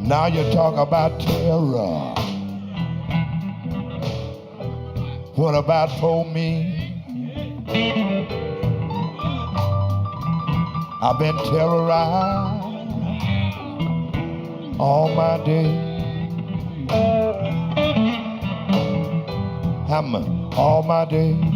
Now you talk about terror. What about for me? I've been terrorized all my day. All my day.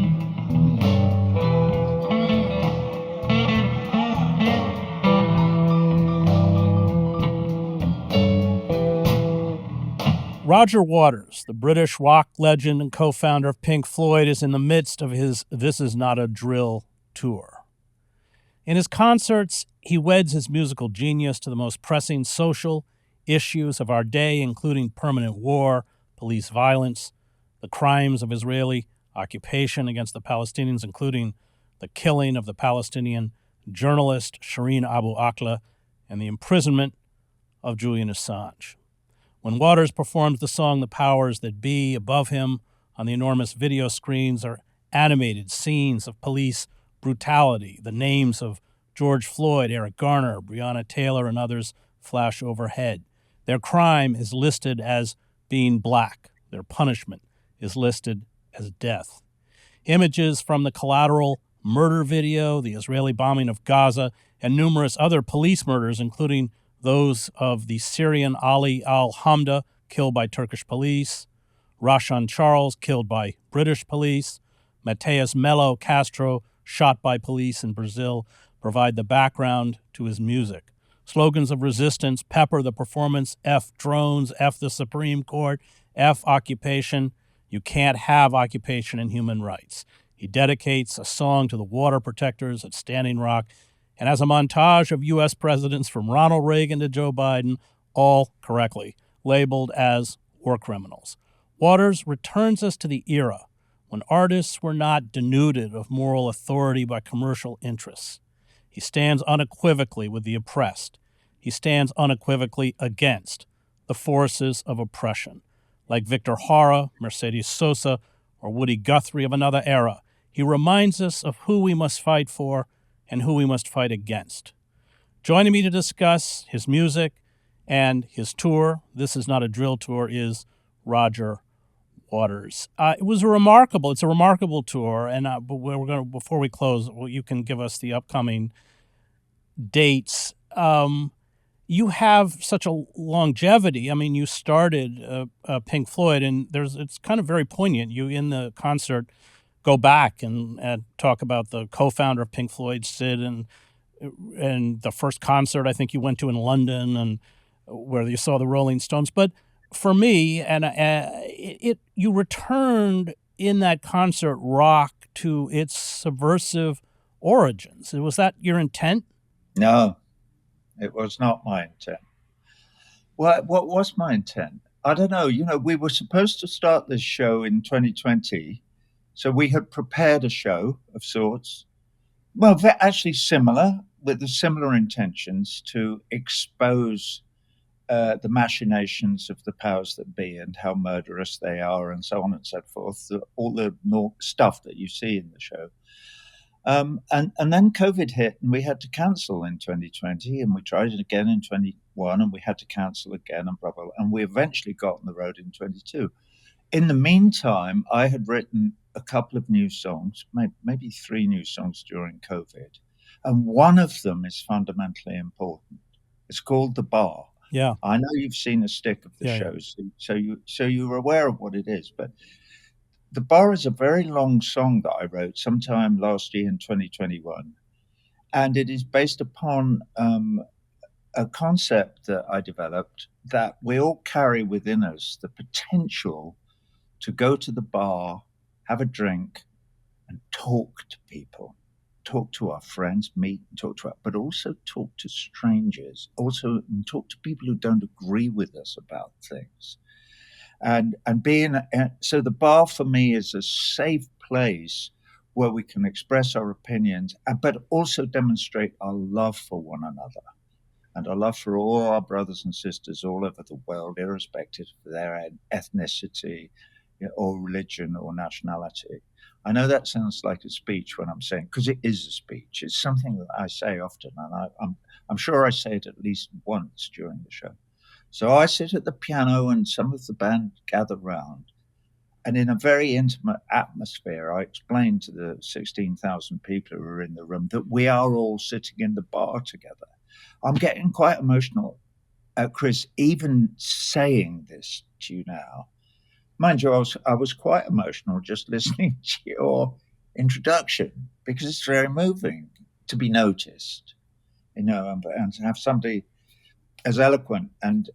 Roger Waters, the British rock legend and co-founder of Pink Floyd, is in the midst of his This Is Not a Drill tour. In his concerts, he weds his musical genius to the most pressing social issues of our day, including permanent war, police violence, the crimes of Israeli occupation against the Palestinians, including the killing of the Palestinian journalist Shireen Abu Akleh and the imprisonment of Julian Assange. When Waters performs the song The Powers That Be, above him on the enormous video screens are animated scenes of police brutality. The names of George Floyd, Eric Garner, Breonna Taylor, and others flash overhead. Their crime is listed as being black. Their punishment is listed as death. Images from the Collateral murder video, the Israeli bombing of Gaza, and numerous other police murders, including those of the Syrian Ali al-Hamda, killed by Turkish police, Rashan Charles, killed by British police, Mateus Melo Castro, shot by police in Brazil, provide the background to his music. Slogans of resistance pepper the performance: F drones, F the Supreme Court, F occupation. You can't have occupation and human rights. He dedicates a song to the water protectors at Standing Rock and has a montage of U.S. presidents from Ronald Reagan to Joe Biden, all correctly labeled as war criminals. Waters returns us to the era when artists were not denuded of moral authority by commercial interests. He stands unequivocally with the oppressed. He stands unequivocally against the forces of oppression. Like Victor Jara, Mercedes Sosa, or Woody Guthrie of another era, he reminds us of who we must fight for and who we must fight against. Joining me to discuss his music and his tour, This Is Not a Drill tour, is Roger Waters. It's a remarkable tour, and but we're going to, before we close, you can give us the upcoming dates. You have such a longevity. I mean, you started Pink Floyd, and it's kind of very poignant. You, in the concert, go back and talk about the co-founder of Pink Floyd, Sid, and the first concert I think you went to in London, and where you saw the Rolling Stones. But for me, you returned in that concert rock to its subversive origins. Was that your intent? No, it was not my intent. What was my intent? I don't know. We were supposed to start this show in 2020. So we had prepared a show of sorts. Well, they're actually similar, with the similar intentions to expose the machinations of the powers that be and how murderous they are and so on and so forth, all the stuff that you see in the show. And then COVID hit and we had to cancel in 2020, and we tried it again in 21 and we had to cancel again and blah, blah, blah. And we eventually got on the road in 22. In the meantime, I had written a couple of new songs, maybe 3 new songs during COVID. And one of them is fundamentally important. It's called The Bar. Yeah. I know you've seen a stick of the shows, so you're aware of what it is. But The Bar is a very long song that I wrote sometime last year in 2021. And it is based upon a concept that I developed, that we all carry within us the potential to go to the bar, have a drink, and talk to people, talk to our friends, meet and talk to but also talk to strangers, also talk to people who don't agree with us about things. And so the bar for me is a safe place where we can express our opinions, but also demonstrate our love for one another and our love for all our brothers and sisters all over the world, irrespective of their ethnicity, or religion or nationality. I know that sounds like a speech when I'm saying, because it is a speech. It's something that I say often, and I'm sure I say it at least once during the show. So I sit at the piano and some of the band gather round. And in a very intimate atmosphere, I explain to the 16,000 people who are in the room that we are all sitting in the bar together. I'm getting quite emotional, Chris, even saying this to you now. Mind you, I was quite emotional just listening to your introduction because it's very moving to be noticed, and to have somebody as eloquent and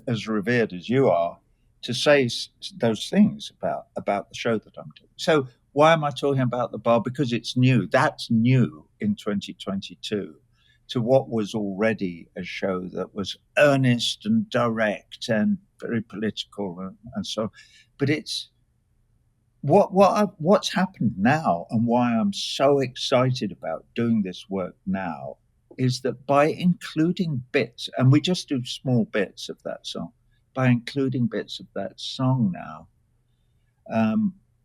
as revered as you are to say those things about the show that I'm doing. So why am I talking about the bar? Because it's new. That's new in 2022 to what was already a show that was earnest and direct and very political and so. But it's what's happened now, and why I'm so excited about doing this work now, is that by including bits, and we just do small bits of that song, by including bits of that song now,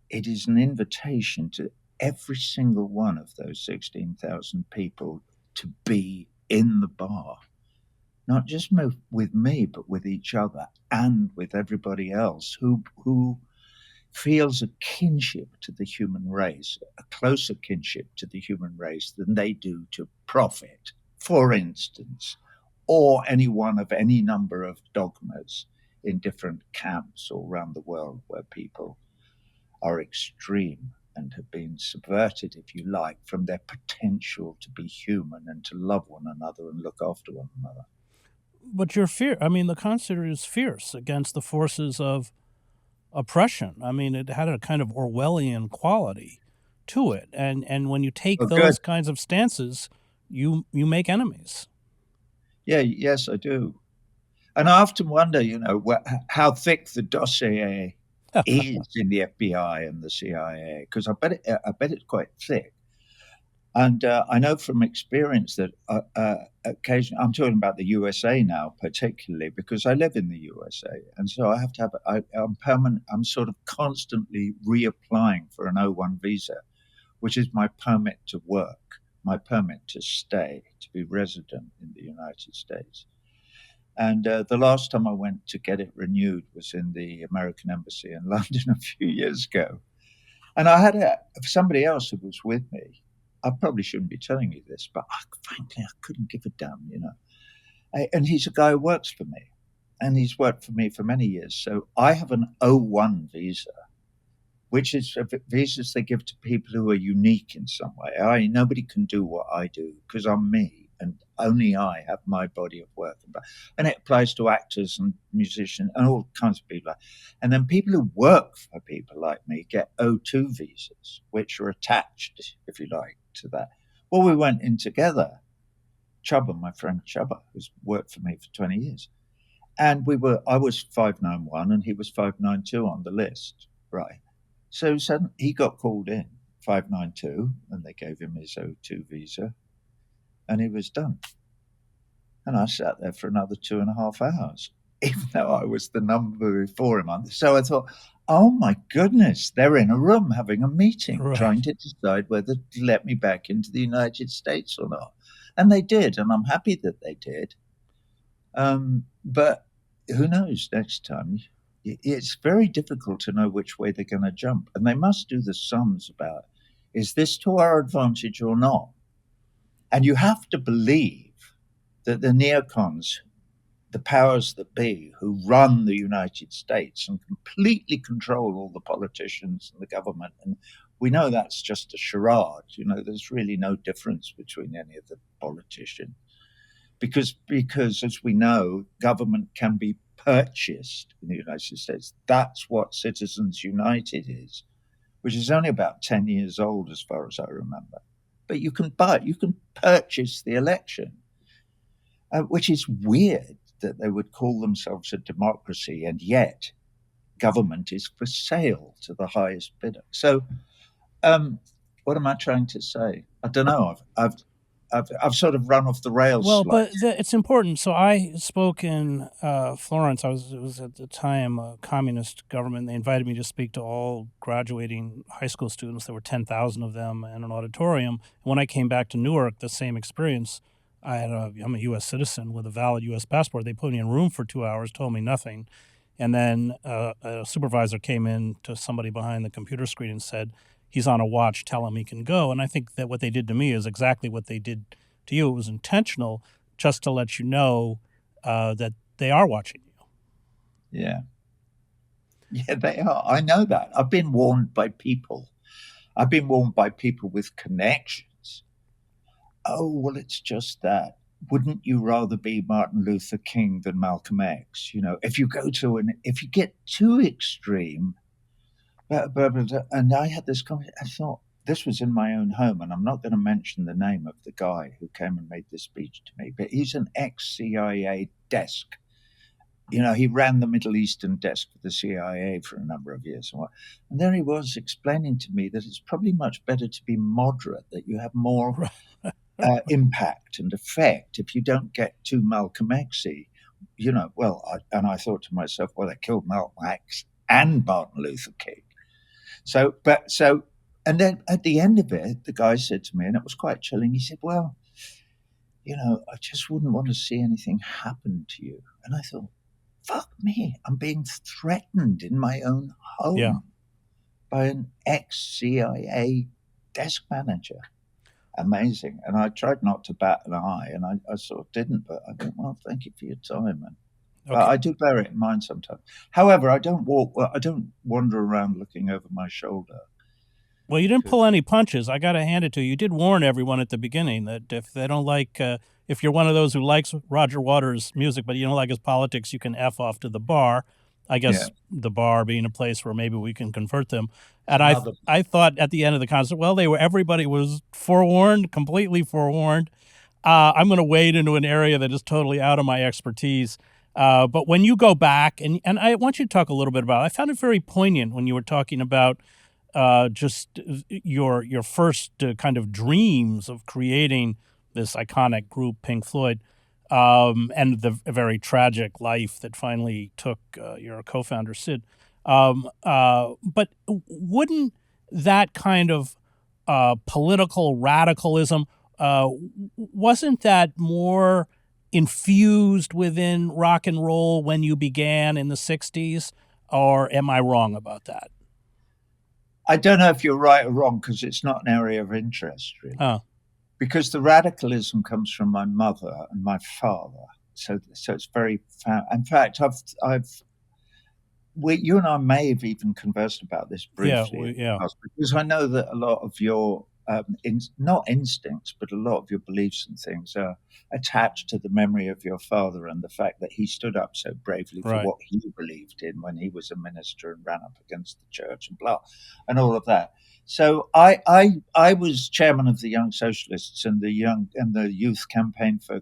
it is an invitation to every single one of those 16,000 people to be in the bar, not just with me, but with each other and with everybody else who feels a kinship to the human race, a closer kinship to the human race than they do to profit, for instance, or any one of any number of dogmas in different camps all around the world where people are extreme and have been subverted, if you like, from their potential to be human and to love one another and look after one another. But the concert is fierce against the forces of oppression. I mean, it had a kind of Orwellian quality to it. And when you take those kinds of stances, you make enemies. Yeah, yes, I do. And I often wonder, how thick the dossier is in the FBI and the CIA, because I bet it's quite thick. And I know from experience that occasionally, I'm talking about the USA now, particularly because I live in the USA, and so I have to have I'm sort of constantly reapplying for an O1 visa, which is my permit to work, my permit to stay, to be resident in the United States. And the last time I went to get it renewed was in the American Embassy in London a few years ago. And I had somebody else who was with me. I probably shouldn't be telling you this, but frankly, I couldn't give a damn, And he's a guy who works for me, and he's worked for me for many years. So I have an O1 visa, which is visas they give to people who are unique in some way. Nobody can do what I do because I'm me. And only I have my body of work. And it applies to actors and musicians and all kinds of people. And then people who work for people like me get O2 visas, which are attached, if you like, to that. Well, we went in together. Chubba, my friend Chubba, who's worked for me for 20 years. And I was 591 and he was 592 on the list, right? So suddenly he got called in, 592, and they gave him his O2 visa. And he was done. And I sat there for another 2.5 hours, even though I was the number before him. So I thought, oh my goodness, they're in a room having a meeting, right, trying to decide whether to let me back into the United States or not. And they did, and I'm happy that they did. But who knows next time? It's very difficult to know which way they're going to jump. And they must do the sums about, is this to our advantage or not? And you have to believe that the neocons, the powers that be, who run the United States and completely control all the politicians and the government, and we know that's just a charade. There's really no difference between any of the politicians. Because as we know, government can be purchased in the United States. That's what Citizens United is, which is only about 10 years old as far as I remember. But you can purchase the election, which is weird that they would call themselves a democracy, and yet government is for sale to the highest bidder. So, what am I trying to say? I don't know. I've sort of run off the rails. Well, but it's important. So I spoke in Florence. It was at the time a communist government. They invited me to speak to all graduating high school students. There were 10,000 of them in an auditorium. When I came back to Newark, the same experience I'm a U.S. citizen with a valid U.S. passport. They put me in a room for 2 hours, told me nothing. And then a supervisor came in to somebody behind the computer screen and said, he's on a watch, tell him he can go. And I think that what they did to me is exactly what they did to you. It was intentional, just to let you know that they are watching you. Yeah. Yeah, they are. I know that. I've been warned by people. I've been warned by people with connections. Oh, well, it's just that. Wouldn't you rather be Martin Luther King than Malcolm X? If you get too extreme, and I had this conversation, I thought, this was in my own home, and I'm not going to mention the name of the guy who came and made this speech to me, but he's an ex-CIA desk. He ran the Middle Eastern desk for the CIA for a number of years. And there he was explaining to me that it's probably much better to be moderate, that you have more impact and effect if you don't get too Malcolm X-y. And I thought to myself, well, they killed Malcolm X and Martin Luther King. And then at the end of it, the guy said to me, and it was quite chilling, he said, well, I just wouldn't want to see anything happen to you. And I thought, fuck me, I'm being threatened in my own home by an ex-CIA desk manager. Amazing. And I tried not to bat an eye, and I sort of didn't, but I thought, well, thank you for your time. And I do bear it in mind sometimes. However, I don't wander around looking over my shoulder. Well, you didn't pull any punches. I got to hand it to you. You did warn everyone at the beginning that if they don't like, if you're one of those who likes Roger Waters' music, but you don't like his politics, you can F off to the bar. I guess the bar being a place where maybe we can convert them. And I thought at the end of the concert, well, everybody was forewarned, completely forewarned. I'm going to wade into an area that is totally out of my expertise. But when you go back, and I want you to talk a little bit about, I found it very poignant when you were talking about just your first kind of dreams of creating this iconic group, Pink Floyd, and the very tragic life that finally took your co-founder, Sid. But wouldn't that kind of political radicalism, wasn't that more infused within rock and roll when you began in the 60s? Or am I wrong about that? I don't know if you're right or wrong, because it's not an area of interest, really. Oh. Because the radicalism comes from my mother and my father, so it's very. In fact, you and I may have even conversed about this briefly, because I know that a lot of your not instincts, but a lot of your beliefs and things are attached to the memory of your father and the fact that he stood up so bravely for what he believed in when he was a minister and ran up against the church and all of that. So I was chairman of the Young Socialists and the youth campaign for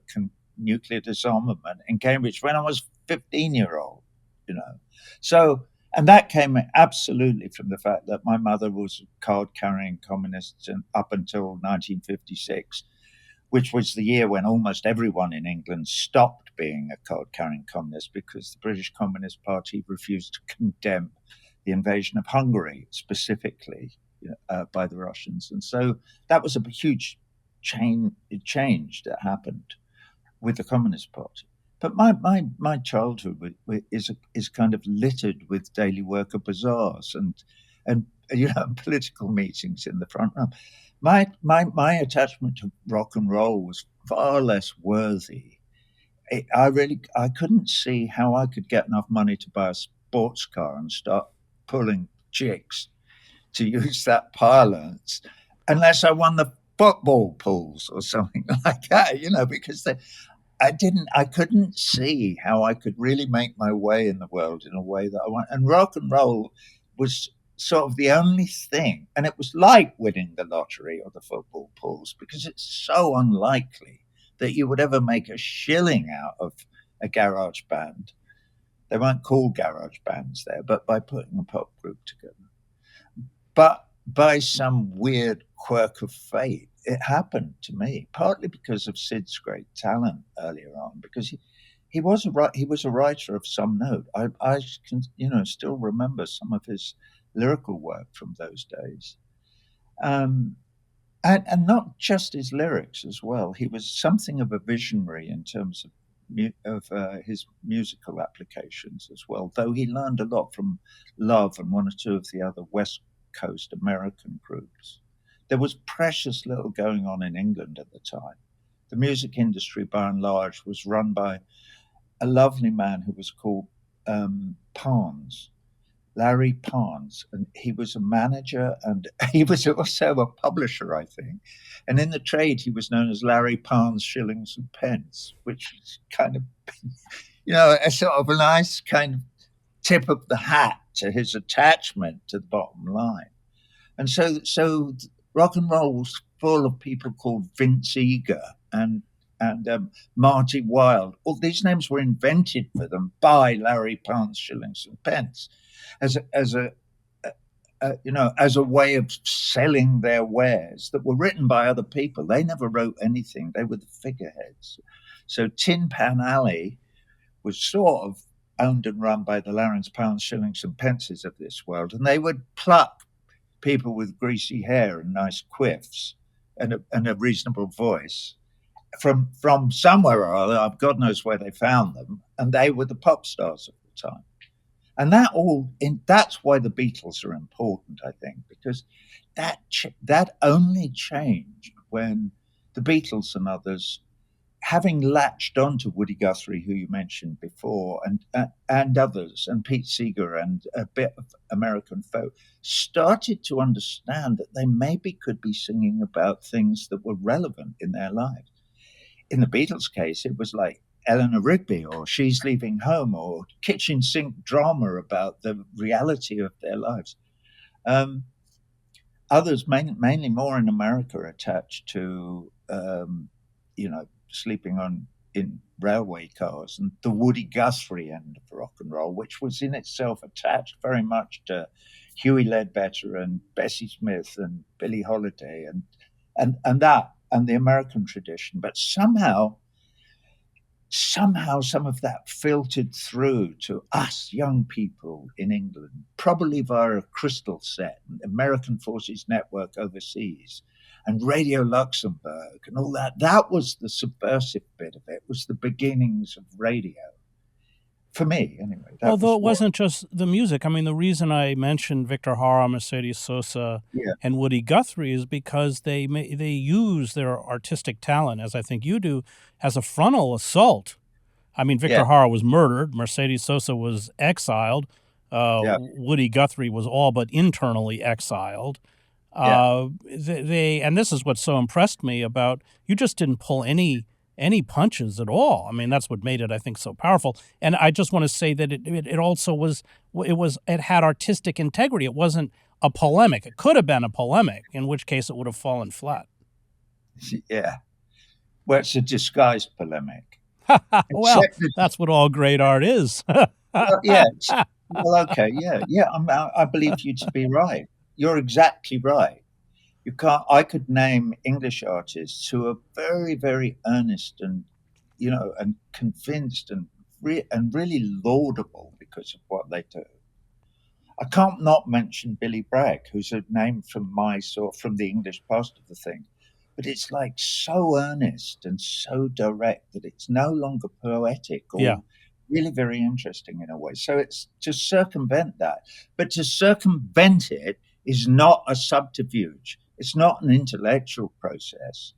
nuclear disarmament in Cambridge when I was 15-year-old, So, and that came absolutely from the fact that my mother was a card-carrying communist up until 1956, which was the year when almost everyone in England stopped being a card-carrying communist because the British Communist Party refused to condemn the invasion of Hungary specifically by the Russians. And so that was a huge change that happened with the Communist Party. But my childhood is kind of littered with daily worker bazaars and political meetings in the front room. My attachment to rock and roll was far less worthy. I couldn't see how I could get enough money to buy a sports car and start pulling chicks, to use that parlance, unless I won the football pools or something like that, because I couldn't see how I could really make my way in the world in a way that I want. And rock and roll was sort of the only thing. And it was like winning the lottery or the football pools, because it's so unlikely that you would ever make a shilling out of a garage band. They weren't called garage bands there, but by putting a pop group together. But by some weird quirk of fate, it happened to me, partly because of Sid's great talent earlier on, because he was a writer of some note. I can still remember some of his lyrical work from those days. And not just his lyrics as well. He was something of a visionary in terms of his musical applications as well. Though he learned a lot from Love and one or two of the other West Coast American groups. There was precious little going on in England at the time. The music industry, by and large, was run by a lovely man who was called Parnes, Larry Parnes, and he was a manager and he was also a publisher, I think. And in the trade, he was known as Larry Parnes Shillings and Pence, which is kind of, a sort of a nice kind of tip of the hat to his attachment to the bottom line. And so rock and roll was full of people called Vince Eager and Marty Wilde. All these names were invented for them by Larry Parnes Shillings and Pence as a way of selling their wares that were written by other people. They never wrote anything. They were the figureheads. So Tin Pan Alley was sort of owned and run by the Larry Parnes Shillings and Pences of this world, and they would pluck people with greasy hair and nice quiffs and a reasonable voice from somewhere or other. God knows where they found them, and they were the pop stars of the time. And that's why the Beatles are important, I think, because that only changed when the Beatles and others, having latched onto Woody Guthrie, who you mentioned before, and others, and Pete Seeger and a bit of American folk, started to understand that they maybe could be singing about things that were relevant in their lives. In the Beatles' case, it was like Eleanor Rigby or She's Leaving Home or kitchen sink drama about the reality of their lives. Others, mainly more in America, attached to, sleeping in railway cars and the Woody Guthrie end of rock and roll, which was in itself attached very much to Huey Ledbetter and Bessie Smith and Billie Holiday and the American tradition. But somehow some of that filtered through to us young people in England, probably via a Crystal set, American Forces Network overseas, and Radio Luxembourg and all that. That was the subversive bit of it, was the beginnings of radio. For me, anyway. Although it wasn't just the music. I mean, the reason I mentioned Victor Hara, Mercedes Sosa, and Woody Guthrie is because they use their artistic talent, as I think you do, as a frontal assault. I mean, Victor Hara was murdered. Mercedes Sosa was exiled. Woody Guthrie was all but internally exiled. And this is what so impressed me about, you just didn't pull any punches at all. I mean, that's what made it, I think, so powerful. And I just want to say that it also it had artistic integrity. It wasn't a polemic. It could have been a polemic, in which case it would have fallen flat. Yeah. Well, it's a disguised polemic. Well, that's what all great art is. Well, okay. Yeah. I believe you to be right. You're exactly right. I could name English artists who are very, very earnest and, and convinced and really laudable because of what they do. I can't not mention Billy Bragg, who's a name from from the English past of the thing, but it's like so earnest and so direct that it's no longer poetic or really very interesting in a way. So it's to circumvent that, but to circumvent it is not a subterfuge. It's not an intellectual process.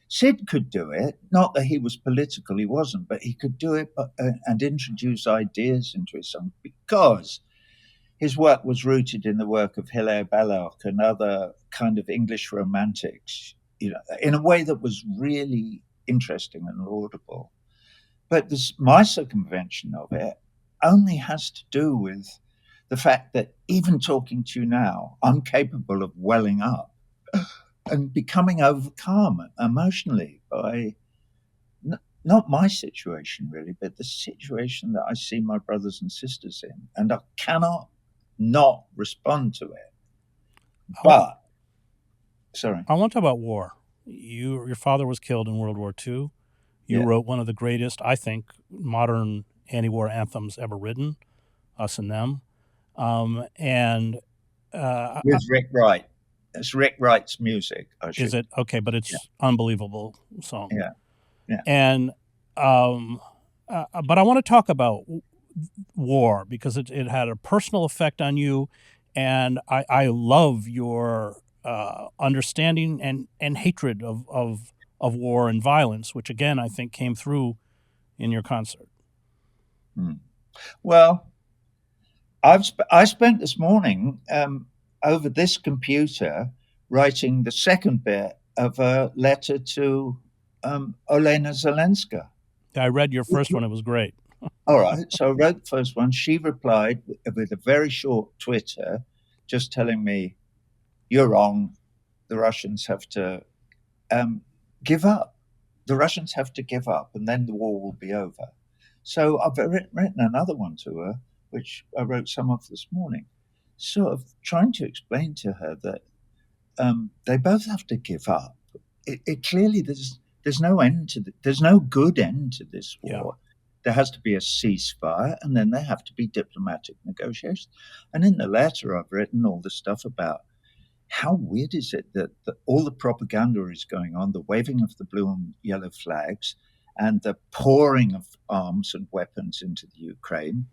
Sid could do it, not that he was political, he wasn't, but he could do it and introduce ideas into his song because his work was rooted in the work of Hilaire Belloc and other kind of English romantics, in a way that was really interesting and laudable. But my circumvention of it only has to do with the fact that even talking to you now, I'm capable of welling up and becoming overcome emotionally by not my situation really, but the situation that I see my brothers and sisters in, and I cannot not respond to it. But sorry, I want to talk about war. Your father was killed in World War II. You wrote one of the greatest, I think, modern anti-war anthems ever written, Us and Them. With Rick Wright It's Rick Wright's music. Is it? Okay, but it's unbelievable song. Yeah, yeah. And but I want to talk about war because it had a personal effect on you, and I love your understanding and hatred of war and violence, which again I think came through in your concert. Well, I spent this morning over this computer writing the second bit of a letter to Olena Zelenska. I read your first one; it was great. All right, so I wrote the first one. She replied with a very short Twitter, just telling me, "You're wrong. The Russians have to give up. The Russians have to give up, and then the war will be over." So I've written another one to her, which I wrote some of this morning, sort of trying to explain to her that they both have to give up. It clearly there's no end to there's no good end to this war. Yeah. There has to be a ceasefire, and then there have to be diplomatic negotiations. And in the letter, I've written all the stuff about how weird is it that all the propaganda is going on, the waving of the blue and yellow flags, and the pouring of arms and weapons into the Ukraine,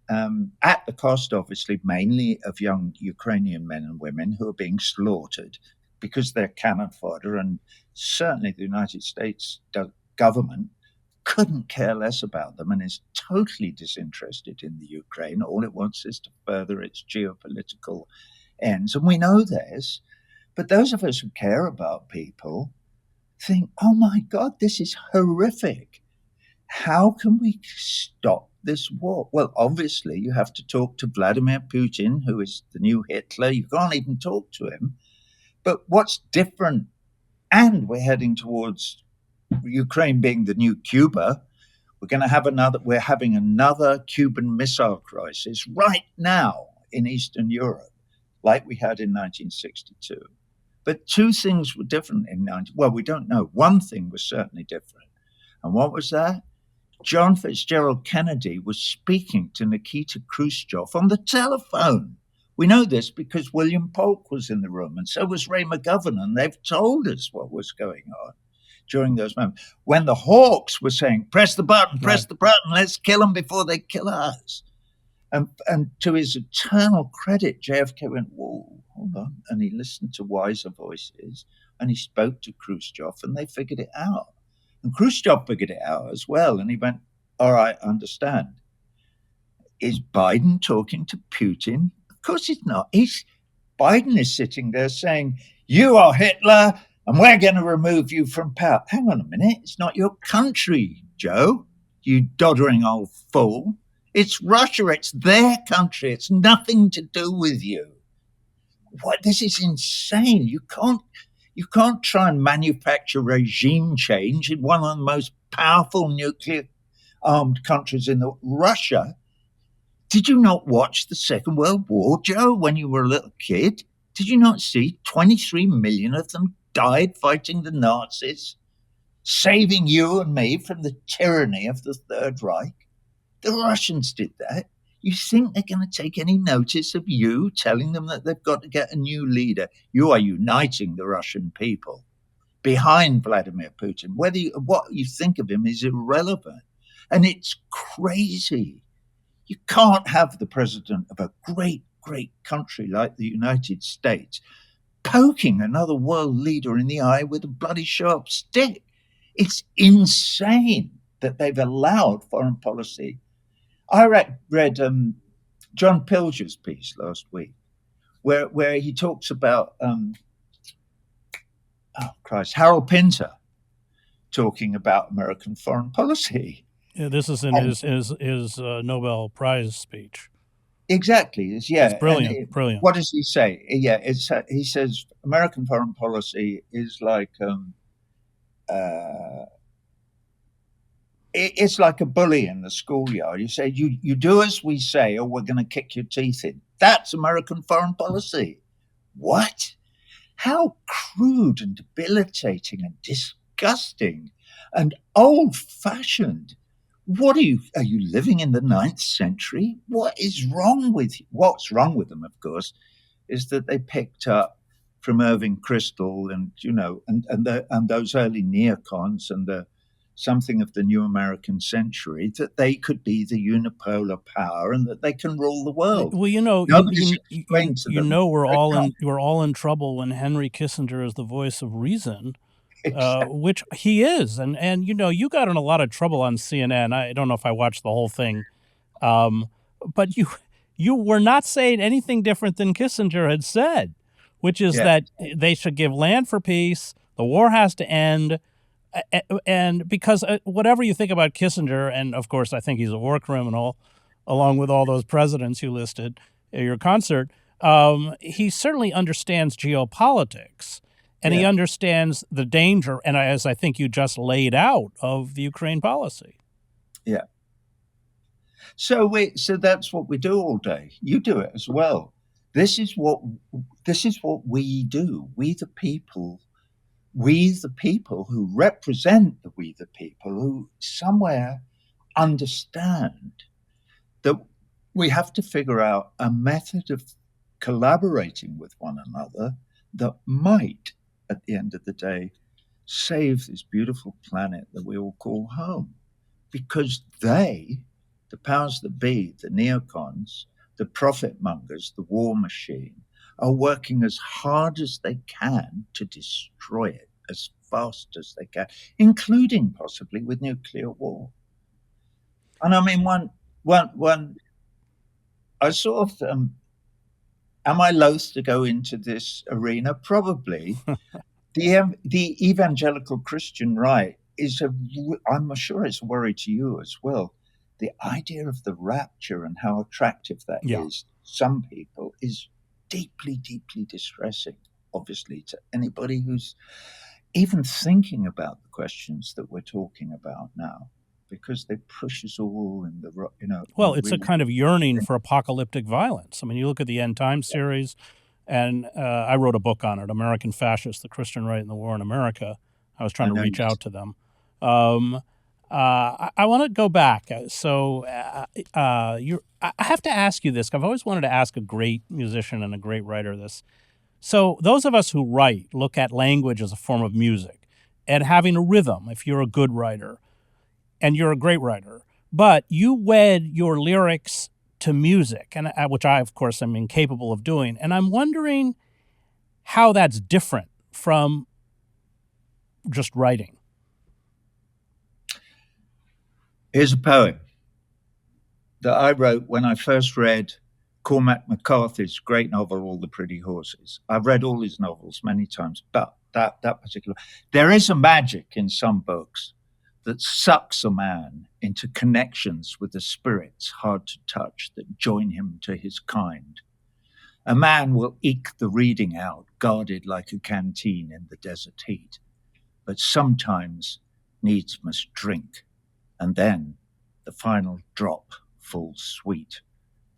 at the cost, obviously, mainly of young Ukrainian men and women who are being slaughtered because they're cannon fodder. And certainly the United States government couldn't care less about them and is totally disinterested in the Ukraine. All it wants is to further its geopolitical ends. And we know this, but those of us who care about people think, oh my God, this is horrific. How can we stop this war? Well, obviously, you have to talk to Vladimir Putin, who is the new Hitler. You can't even talk to him. But what's different, and we're heading towards Ukraine being the new Cuba, we're having another Cuban Missile Crisis right now in Eastern Europe, like we had in 1962. But two things were different we don't know. One thing was certainly different. And what was that? John Fitzgerald Kennedy was speaking to Nikita Khrushchev on the telephone. We know this because William Polk was in the room, and so was Ray McGovern, and they've told us what was going on during those moments. When the Hawks were saying, press the button, let's kill them before they kill us. And to his eternal credit, JFK went, whoa, hold on. And he listened to wiser voices, and he spoke to Khrushchev, and they figured it out. And Khrushchev figured it out as well. And he went, all right, I understand. Is Biden talking to Putin? Of course he's not. Biden is sitting there saying, you are Hitler, and we're going to remove you from power. Hang on a minute. It's not your country, Joe, you doddering old fool. It's Russia. It's their country. It's nothing to do with you. What? This is insane. You can't try and manufacture regime change in one of the most powerful nuclear-armed countries in Russia. Did you not watch the Second World War, Joe, when you were a little kid? Did you not see 23 million of them died fighting the Nazis, saving you and me from the tyranny of the Third Reich? The Russians did that. You think they're going to take any notice of you telling them that they've got to get a new leader? You are uniting the Russian people behind Vladimir Putin. What you think of him is irrelevant. And it's crazy. You can't have the president of a great, great country like the United States poking another world leader in the eye with a bloody sharp stick. It's insane that they've allowed foreign policy. I read John Pilger's piece last week, where he talks about Harold Pinter talking about American foreign policy. Yeah, this is in his Nobel Prize speech. Exactly. Yeah, it's brilliant. Brilliant. What does he say? Yeah, he says American foreign policy is like it's like a bully in the schoolyard. You say, you do as we say, or we're going to kick your teeth in. That's American foreign policy. What? How crude and debilitating and disgusting and old-fashioned. What are you living in the 9th century? What is wrong with you? What's wrong with them, of course, is that they picked up from Irving Kristol and, and those early neocons and something of the new American century, that they could be the unipolar power and that they can rule the world. Well, Nobody's explained to them. we're all in trouble when Henry Kissinger is the voice of reason, which he is, and you got in a lot of trouble on CNN. I don't know if I watched the whole thing, but you were not saying anything different than Kissinger had said, which is that they should give land for peace, the war has to end. And because whatever you think about Kissinger, and of course I think he's a war criminal, along with all those presidents you listed at your concert, he certainly understands geopolitics, and he understands the danger, and as I think you just laid out, of the Ukraine policy. Yeah. So that's what we do all day. You do it as well. This is what we do. We the people who represent the we the people, who somewhere understand that we have to figure out a method of collaborating with one another that might, at the end of the day, save this beautiful planet that we all call home. Because they, the powers that be, the neocons, the profit mongers, the war machine, are working as hard as they can to destroy it as fast as they can, including possibly with nuclear war. And I mean, one I sort of, am I loath to go into this arena? Probably. The evangelical Christian right I'm sure it's a worry to you as well. The idea of the rapture and how attractive that is to some people is deeply, deeply distressing, obviously, to anybody who's even thinking about the questions that we're talking about now, because they push us all in the, Well, it's a kind of yearning for apocalyptic violence. I mean, you look at the End Times series, and I wrote a book on it, American Fascists, the Christian Right and the War in America. I was trying to reach out to them. I want to go back. So I have to ask you this. I've always wanted to ask a great musician and a great writer this. So those of us who write look at language as a form of music and having a rhythm, if you're a good writer, and you're a great writer. But you wed your lyrics to music, and which I, of course, am incapable of doing. And I'm wondering how that's different from just writing. Here's a poem that I wrote when I first read Cormac McCarthy's great novel, All the Pretty Horses. I've read all his novels many times, but that particular, there is a magic in some books that sucks a man into connections with the spirits hard to touch that join him to his kind. A man will eke the reading out, guarded like a canteen in the desert heat, but sometimes needs must drink, and then the final drop falls sweet.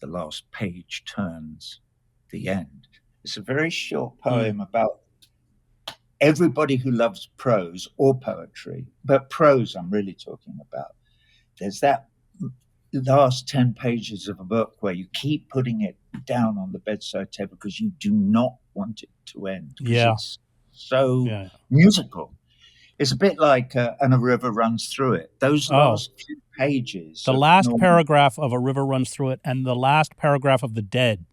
The last page turns, the end. It's a very short poem about everybody who loves prose or poetry, but prose I'm really talking about. There's that last 10 pages of a book where you keep putting it down on the bedside table because you do not want it to end. It's so musical. It's a bit like And a River Runs Through It. Those last few pages. The last paragraph of A River Runs Through It and the last paragraph of The Dead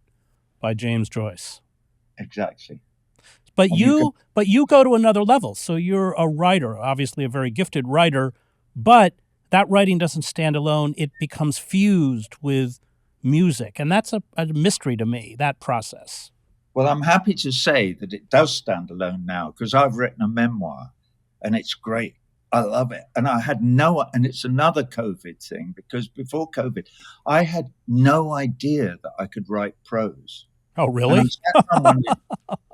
by James Joyce. Exactly. But you go to another level. So you're a writer, obviously a very gifted writer, but that writing doesn't stand alone. It becomes fused with music. And that's a mystery to me, that process. Well, I'm happy to say that it does stand alone now because I've written a memoir and it's great. I love it. And and it's another COVID thing because before COVID, I had no idea that I could write prose. Oh, really?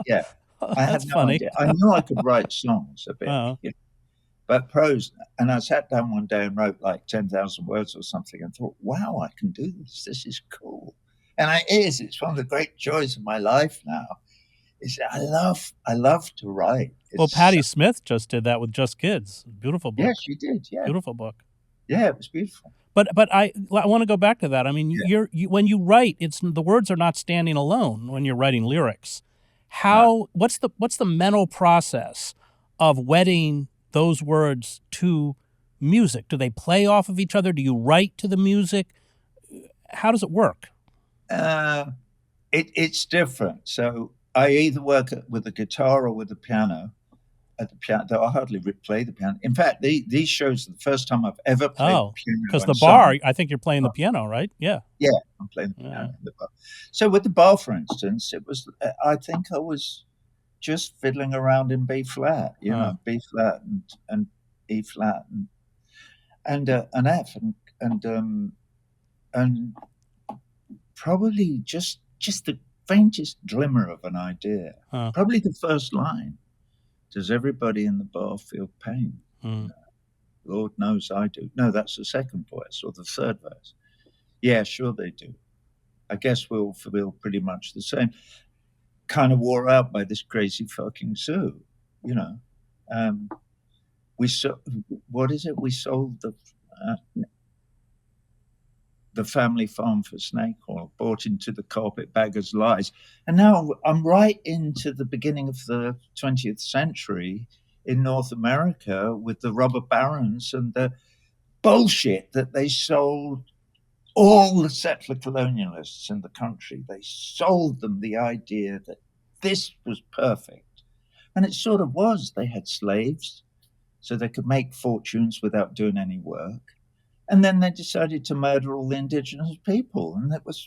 Yeah. I had no funny. idea. I knew I could write songs a bit, but prose. And I sat down one day and wrote like 10,000 words or something and thought, wow, I can do this. This is cool. And it's one of the great joys of my life now. I love to write. Patti Smith just did that with Just Kids. Beautiful book. Yeah, she did. Yeah. Beautiful book. Yeah, it was beautiful. But I want to go back to that. I mean, when you write, the words are not standing alone when you're writing lyrics. What's the mental process of wedding those words to music? Do they play off of each other? Do you write to the music? How does it work? It's different. So I either work with the guitar or with the piano. At the piano, though I hardly play the piano. In fact, these shows are the first time I've ever played the piano. Because the bar, I think you're playing the piano, right? Yeah. Yeah, I'm playing the piano in the bar. So with the bar, for instance, it was. I think I was just fiddling around in B flat, B flat and E flat and an F and probably just the faintest glimmer of an idea. Probably the first line. Does everybody in the bar feel pain? No. Lord knows I do. No, that's the second voice or the third verse. Yeah, sure they do. I guess we'll feel pretty much the same. Kind of wore out by this crazy fucking zoo, We what is it? We sold the family farm for snake oil, bought into the carpetbagger's lies. And now I'm right into the beginning of the 20th century in North America with the robber barons and the bullshit that they sold all the settler colonialists in the country. They sold them the idea that this was perfect. And it sort of was. They had slaves, so they could make fortunes without doing any work. And then they decided to murder all the indigenous people, and it was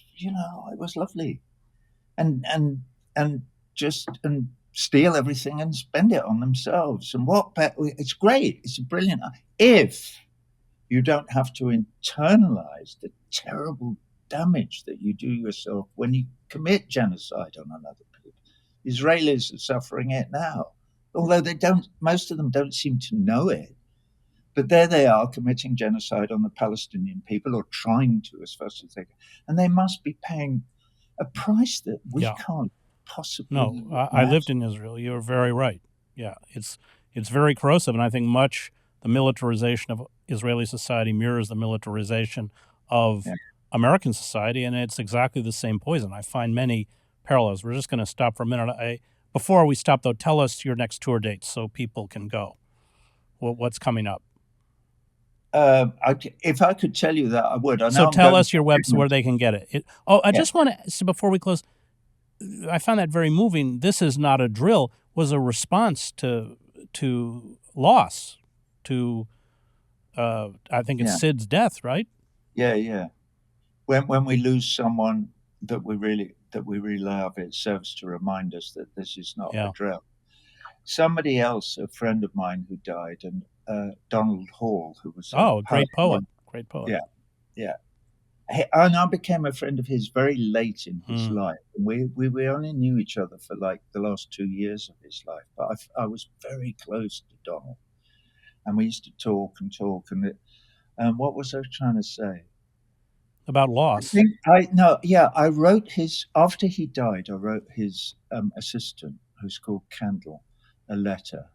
lovely, and steal everything and spend it on themselves. And it's great. It's brilliant if you don't have to internalize the terrible damage that you do yourself when you commit genocide on another people. Israelis are suffering it now, although most of them don't seem to know it. But there they are committing genocide on the Palestinian people, or trying to as fast as they can. And they must be paying a price that we can't possibly. No, I lived in Israel. You're very right. Yeah, it's very corrosive. And I think the militarization of Israeli society mirrors the militarization of American society. And it's exactly the same poison. I find many parallels. We're just going to stop for a minute. Before we stop, though, tell us your next tour dates so people can go. What's coming up? If I could tell you that, I would. So tell us your website where they can get it. I just want to, so before we close, I found that very moving. This Is Not a Drill was a response to loss, to I think it's Sid's death, right? Yeah. When we lose someone that we really love, it serves to remind us that this is not a drill. Somebody else, a friend of mine who died, and Donald Hall, who was great poet. Yeah. And I became a friend of his very late in his life. We only knew each other for like the last 2 years of his life, but I was very close to Donald, and we used to talk. And what was I trying to say? About loss. I wrote after he died. I wrote his assistant, who's called Candle, a letter,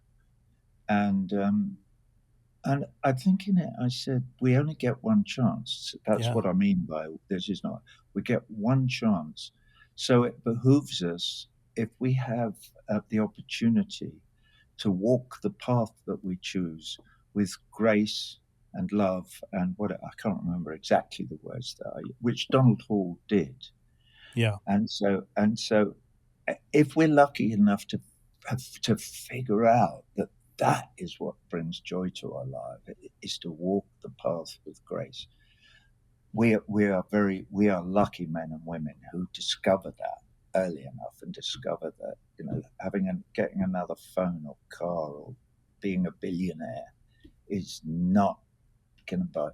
and I think in it I said we only get one chance. That's what I mean by this is not. We get one chance, so it behooves us, if we have the opportunity, to walk the path that we choose with grace and love and I can't remember exactly the words which Donald Hall did. Yeah, and so if we're lucky enough to figure out that is what brings joy to our life, is to walk the path with grace. We are lucky men and women who discover that early enough, and discover that getting another phone or car or being a billionaire is not going to buy.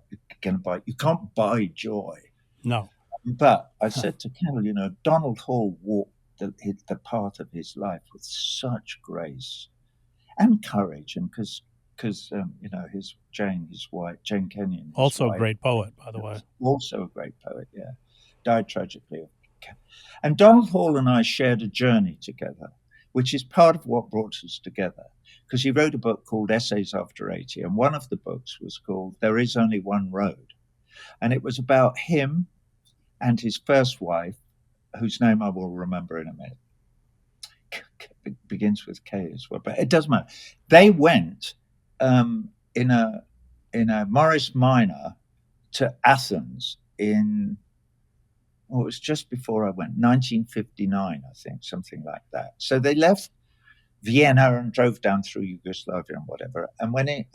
You can't buy joy. No. But I said to Kendall, Donald Hall walked the path of his life with such grace and courage, and because his wife, Jane Kenyon, also a great poet, by the way, also a great poet, died tragically. And Donald Hall and I shared a journey together, which is part of what brought us together, because he wrote a book called Essays After 80, and one of the books was called There Is Only One Road, and it was about him and his first wife, whose name I will remember in a minute, begins with K as well, but it doesn't matter. They went in a Morris Minor to Athens it was just before I went, 1959, I think, something like that. So they left Vienna and drove down through Yugoslavia and whatever. And when they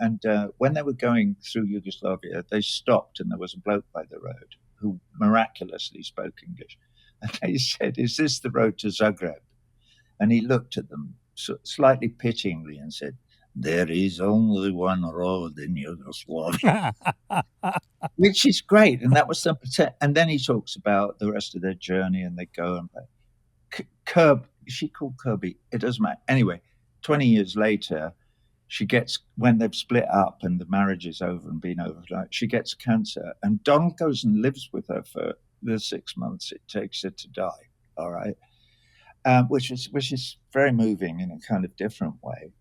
were going through Yugoslavia, they stopped, and there was a bloke by the road who miraculously spoke English. And they said, "Is this the road to Zagreb?" And he looked at them slightly pityingly and said, "There is only one road in Yugoslavia," which is great. And that was the and then he talks about the rest of their journey, and they go and is she called Kirby? It doesn't matter. Anyway, 20 years later, when they've split up and the marriage is over and been over, she gets cancer, and Donald goes and lives with her for the 6 months it takes her to die. All right. Which is very moving in a kind of different way.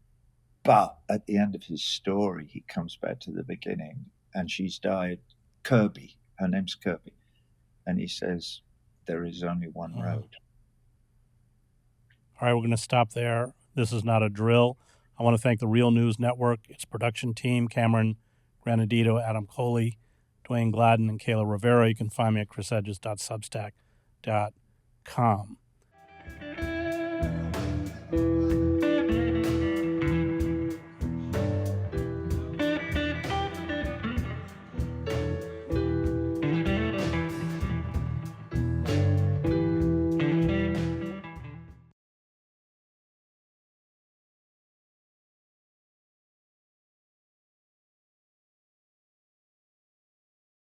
But at the end of his story, he comes back to the beginning, and she's died. Kirby, her name's Kirby. And he says, "There is only one road." All right, we're going to stop there. This is not a drill. I want to thank the Real News Network, its production team, Cameron Granadino, Adam Coley, Dwayne Gladden, and Kayla Rivera. You can find me at chrishedges.substack.com.